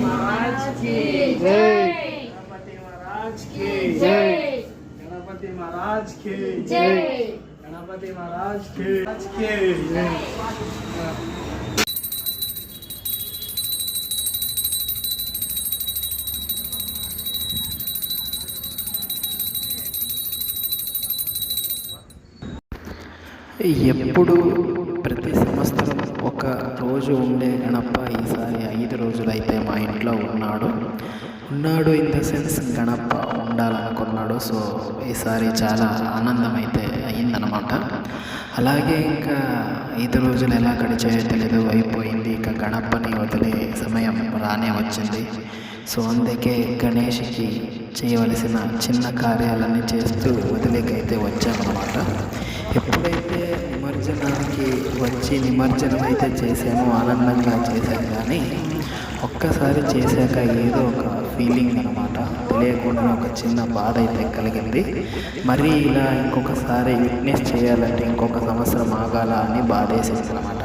महाराज की जय। गणपति महाराज की जय। गणपति महाराज की जय। गणपति महाराज की जय। ఎప్పుడు ప్రతి సంవత్సరం ఒక రోజు ఉండే గణప ఈసారి 5 రోజులైతే మా ఇంట్లో ఉన్నాడు ఇన్ ద సెన్స్ గణప ఉండాలనుకున్నాడు. సో ఈసారి చాలా ఆనందం అయితే అయ్యిందనమాట. అలాగే ఇంకా 5 రోజులు ఎలా గడిచాయో తెలియదు, అయిపోయింది. ఇక గణపని వదిలే సమయం రానే వచ్చింది. సో అందుకే గణేష్కి చేయవలసిన చిన్న కార్యాలన్నీ చేస్తూ వదిలేకైతే వచ్చామన్నమాట. ఎప్పుడైతే నిమజ్జనానికి వచ్చి నిమజ్జనం అయితే చేసామో ఆనందంగా చేశాను, కానీ ఒక్కసారి చేశాక ఏదో ఒక ఫీలింగ్ అనమాట, తెలియకుండా ఒక చిన్న బాధ అయితే కలిగింది. మరి ఇలా ఇంకొకసారి విట్నెస్ చేయాలంటే ఇంకొక సంవత్సరం ఆగాల అని బాధేసింది అనమాట.